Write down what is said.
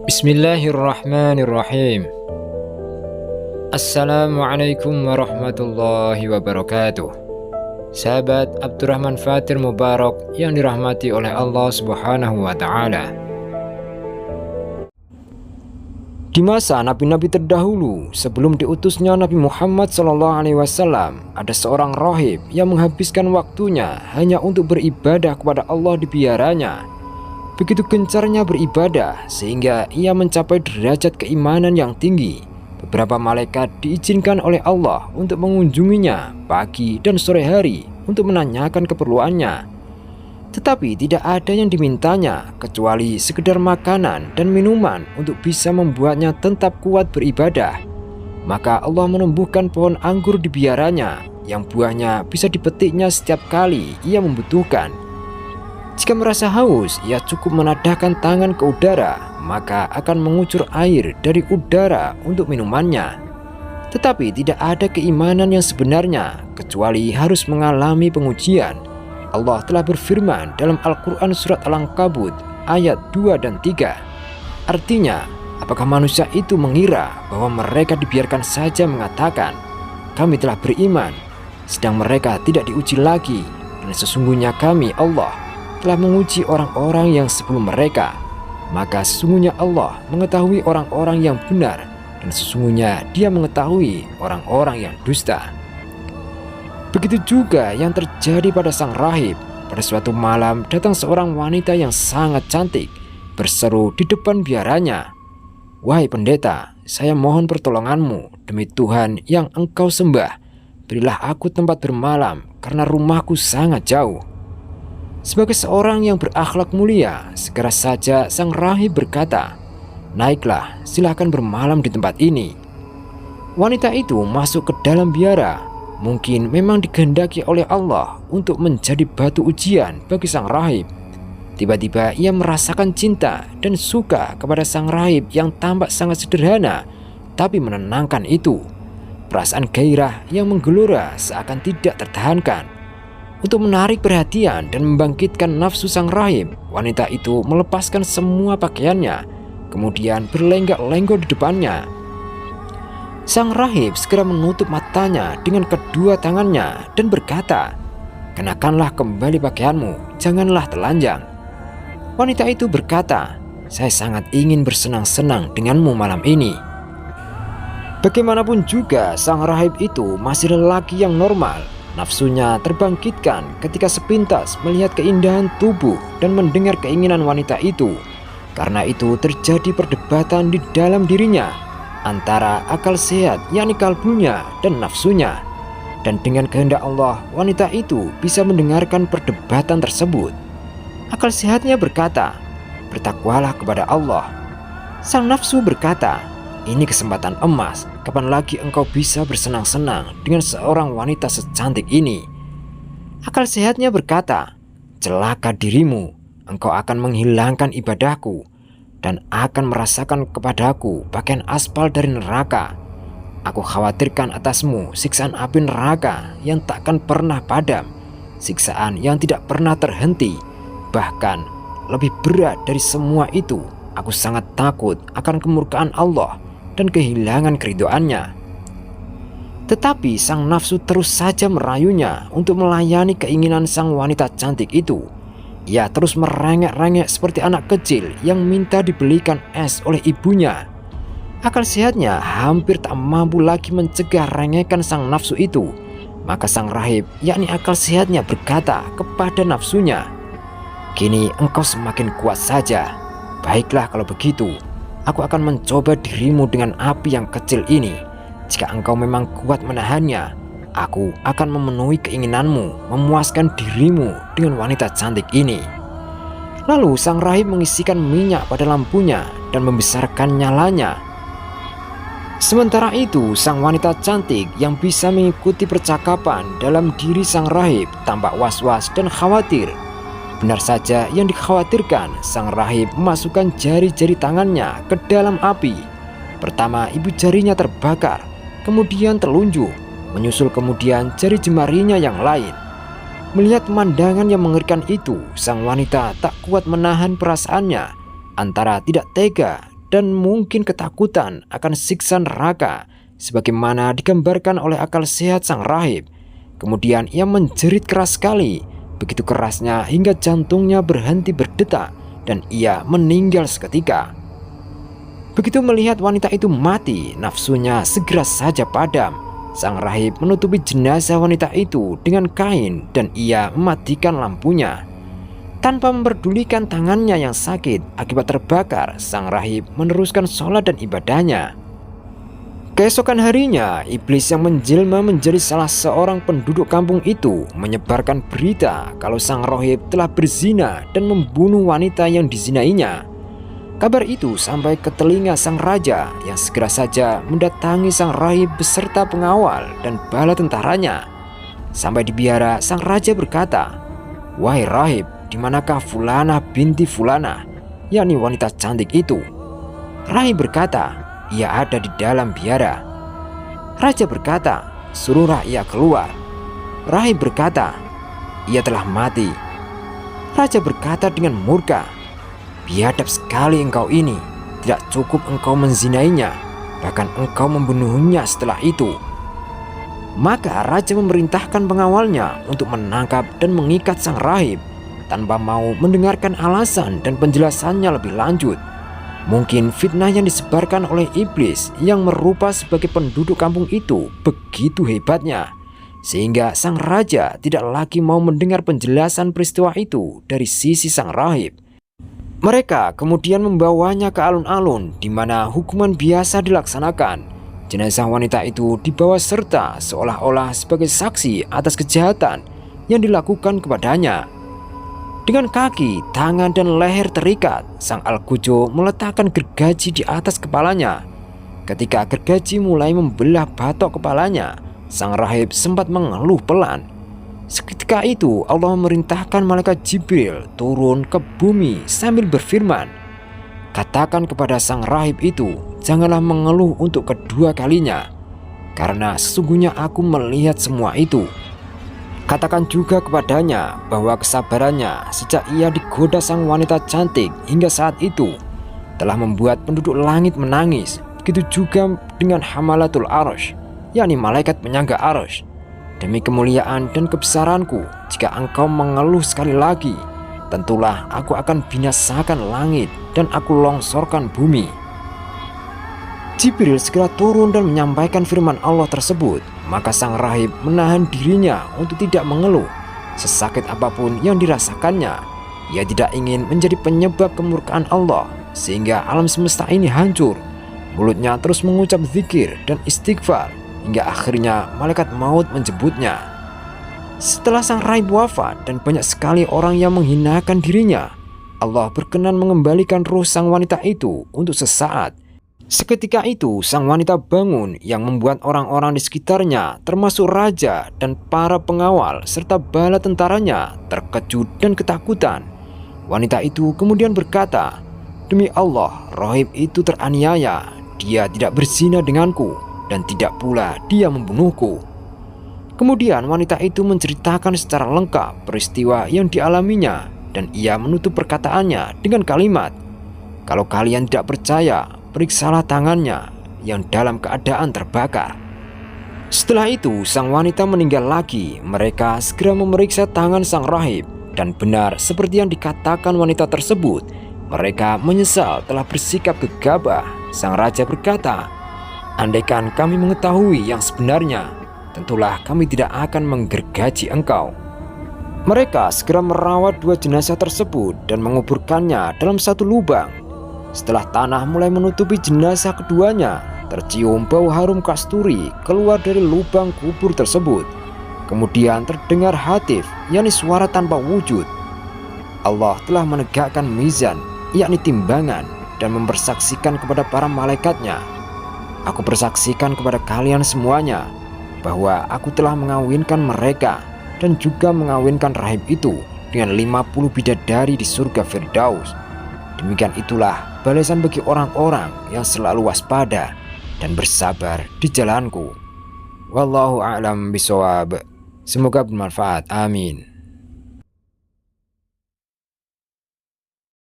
Bismillahirrahmanirrahim. Assalamualaikum warahmatullahi wabarakatuh. Sahabat Abdurrahman Fatir Mubarak yang dirahmati oleh Allah Subhanahu wa Ta'ala. Di masa nabi-nabi terdahulu, sebelum diutusnya Nabi Muhammad SAW, ada seorang rahib yang menghabiskan waktunya hanya untuk beribadah kepada Allah di biaranya. Begitu gencarnya beribadah sehingga ia mencapai derajat keimanan yang tinggi. Beberapa malaikat diizinkan oleh Allah untuk mengunjunginya pagi dan sore hari untuk menanyakan keperluannya. Tetapi tidak ada yang dimintanya kecuali sekedar makanan dan minuman untuk bisa membuatnya tetap kuat beribadah. Maka Allah menumbuhkan pohon anggur di biaranya yang buahnya bisa dipetiknya setiap kali ia membutuhkan. Jika merasa haus, ia cukup menadahkan tangan ke udara, maka akan mengucur air dari udara untuk minumannya. Tetapi tidak ada keimanan yang sebenarnya, kecuali harus mengalami pengujian. Allah telah berfirman dalam Al-Quran Surat Al-Ankabut ayat 2 dan 3. Artinya, apakah manusia itu mengira bahwa mereka dibiarkan saja mengatakan, "Kami telah beriman," sedang mereka tidak diuji lagi, dan sesungguhnya kami, Allah, telah menguji orang-orang yang sebelum mereka. Maka sesungguhnya Allah mengetahui orang-orang yang benar, dan sesungguhnya Dia mengetahui orang-orang yang dusta. Begitu juga yang terjadi pada sang rahib. Pada suatu malam datang seorang wanita yang sangat cantik, berseru di depan biaranya, "Wahai pendeta, saya mohon pertolonganmu demi Tuhan yang engkau sembah. Berilah aku tempat bermalam karena rumahku sangat jauh." Sebagai seorang yang berakhlak mulia, segera saja sang rahib berkata, "Naiklah, silahkan bermalam di tempat ini." Wanita itu masuk ke dalam biara. Mungkin memang dikehendaki oleh Allah untuk menjadi batu ujian bagi sang rahib. Tiba-tiba ia merasakan cinta dan suka kepada sang rahib yang tampak sangat sederhana, tapi menenangkan itu. Perasaan gairah yang menggelora seakan tidak tertahankan. Untuk menarik perhatian dan membangkitkan nafsu sang rahib, wanita itu melepaskan semua pakaiannya, kemudian berlenggak-lenggok di depannya. Sang rahib segera menutup matanya dengan kedua tangannya dan berkata, "Kenakanlah kembali pakaianmu, janganlah telanjang." Wanita itu berkata, "Saya sangat ingin bersenang-senang denganmu malam ini." Bagaimanapun juga, sang rahib itu masih lelaki yang normal. Nafsunya terbangkitkan ketika sepintas melihat keindahan tubuh dan mendengar keinginan wanita itu. Karena itu terjadi perdebatan di dalam dirinya antara akal sehat yakni kalbunya dan nafsunya. Dan dengan kehendak Allah, wanita itu bisa mendengarkan perdebatan tersebut. Akal sehatnya berkata, "Bertakwalah kepada Allah." Sang nafsu berkata, "Ini kesempatan emas, kapan lagi engkau bisa bersenang-senang dengan seorang wanita secantik ini?" Akal sehatnya berkata, "Celaka dirimu, engkau akan menghilangkan ibadahku dan akan merasakan kepadaku pakaian aspal dari neraka. Aku khawatirkan atasmu siksaan api neraka yang takkan pernah padam, siksaan yang tidak pernah terhenti. Bahkan lebih berat dari semua itu, aku sangat takut akan kemurkaan Allah dan kehilangan keridoannya." Tetapi sang nafsu terus saja merayunya untuk melayani keinginan sang wanita cantik itu. Ia terus merengek-rengek seperti anak kecil yang minta dibelikan es oleh ibunya. Akal sehatnya hampir tak mampu lagi mencegah rengekan sang nafsu itu. Maka sang rahib, yakni akal sehatnya, berkata kepada nafsunya, "Kini engkau semakin kuat saja. Baiklah kalau begitu, aku akan mencoba dirimu dengan api yang kecil ini. Jika engkau memang kuat menahannya, aku akan memenuhi keinginanmu, memuaskan dirimu dengan wanita cantik ini." Lalu sang rahib mengisikan minyak pada lampunya dan membesarkan nyalanya. Sementara itu, sang wanita cantik yang bisa mengikuti percakapan dalam diri sang rahib tampak was-was dan khawatir. Benar saja yang dikhawatirkan, sang rahib memasukkan jari-jari tangannya ke dalam api. Pertama, ibu jarinya terbakar, kemudian telunjuk, menyusul kemudian jari jemarinya yang lain. Melihat pemandangan yang mengerikan itu, sang wanita tak kuat menahan perasaannya antara tidak tega dan mungkin ketakutan akan siksa neraka sebagaimana digambarkan oleh akal sehat sang rahib. Kemudian ia menjerit keras sekali, begitu kerasnya hingga jantungnya berhenti berdetak dan ia meninggal seketika. Begitu melihat wanita itu mati, nafsunya segera saja padam. Sang rahib menutupi jenazah wanita itu dengan kain dan ia mematikan lampunya. Tanpa memperdulikan tangannya yang sakit akibat terbakar, sang rahib meneruskan sholat dan ibadahnya. Keesokan harinya, iblis yang menjelma menjadi salah seorang penduduk kampung itu menyebarkan berita kalau sang rahib telah berzina dan membunuh wanita yang dizinainya. Kabar itu sampai ke telinga sang raja yang segera saja mendatangi sang rahib beserta pengawal dan bala tentaranya. Sampai di biara, sang raja berkata, "Wahai rahib, di manakah Fulanah binti Fulanah, yakni wanita cantik itu?" Rahib berkata, "Ia ada di dalam biara." Raja berkata, "Suruhlah ia keluar." Rahib berkata, "Ia telah mati." Raja berkata dengan murka, "Biadab sekali engkau ini, tidak cukup engkau menzinainya, bahkan engkau membunuhnya setelah itu." Maka raja memerintahkan pengawalnya untuk menangkap dan mengikat sang rahib tanpa mau mendengarkan alasan dan penjelasannya lebih lanjut. Mungkin fitnah yang disebarkan oleh iblis yang merupa sebagai penduduk kampung itu begitu hebatnya, sehingga sang raja tidak lagi mau mendengar penjelasan peristiwa itu dari sisi sang rahib. Mereka kemudian membawanya ke alun-alun di mana hukuman biasa dilaksanakan. Jenazah wanita itu dibawa serta seolah-olah sebagai saksi atas kejahatan yang dilakukan kepadanya. Dengan kaki, tangan, dan leher terikat, sang Al-Qujo meletakkan gergaji di atas kepalanya. Ketika gergaji mulai membelah batok kepalanya, sang rahib sempat mengeluh pelan. Seketika itu Allah memerintahkan malaikat Jibril turun ke bumi sambil berfirman, "Katakan kepada sang rahib itu, janganlah mengeluh untuk kedua kalinya, karena sesungguhnya aku melihat semua itu. Katakan juga kepadanya bahwa kesabarannya sejak ia digoda sang wanita cantik hingga saat itu telah membuat penduduk langit menangis. Begitu juga dengan Hamalatul Arsy, yakni malaikat penyangga arsy. Demi kemuliaan dan kebesaranku, jika engkau mengeluh sekali lagi, tentulah aku akan binasakan langit dan aku longsorkan bumi." Jibril segera turun dan menyampaikan firman Allah tersebut. Maka sang rahib menahan dirinya untuk tidak mengeluh. Sesakit apapun yang dirasakannya, ia tidak ingin menjadi penyebab kemurkaan Allah sehingga alam semesta ini hancur. Mulutnya terus mengucap zikir dan istighfar hingga akhirnya malaikat maut menjemputnya. Setelah sang rahib wafat dan banyak sekali orang yang menghinakan dirinya, Allah berkenan mengembalikan ruh sang wanita itu untuk sesaat. Seketika itu sang wanita bangun yang membuat orang-orang di sekitarnya termasuk raja dan para pengawal serta bala tentaranya terkejut dan ketakutan. Wanita itu kemudian berkata, "Demi Allah, rahib itu teraniaya. Dia tidak berzina denganku dan tidak pula dia membunuhku." Kemudian wanita itu menceritakan secara lengkap peristiwa yang dialaminya dan ia menutup perkataannya dengan kalimat, "Kalau kalian tidak percaya, periksalah tangannya yang dalam keadaan terbakar." Setelah itu sang wanita meninggal lagi. Mereka segera memeriksa tangan sang rahib dan benar seperti yang dikatakan wanita tersebut. Mereka menyesal telah bersikap gegabah. Sang raja berkata, "Andaikan kami mengetahui yang sebenarnya, tentulah kami tidak akan menggergaji engkau." Mereka segera merawat dua jenazah tersebut dan menguburkannya dalam satu lubang. Setelah tanah mulai menutupi jenazah keduanya, tercium bau harum kasturi keluar dari lubang kubur tersebut. Kemudian terdengar hatif, yakni suara tanpa wujud. Allah telah menegakkan mizan, yakni timbangan, dan mempersaksikan kepada para malaikatnya, "Aku bersaksikan kepada kalian semuanya bahwa aku telah mengawinkan mereka dan juga mengawinkan rahib itu dengan 50 bidadari di surga Firdaus. Demikian itulah balasan bagi orang-orang yang selalu waspada dan bersabar di jalanku." Wallahu a'lam bishawab. Semoga bermanfaat. Amin.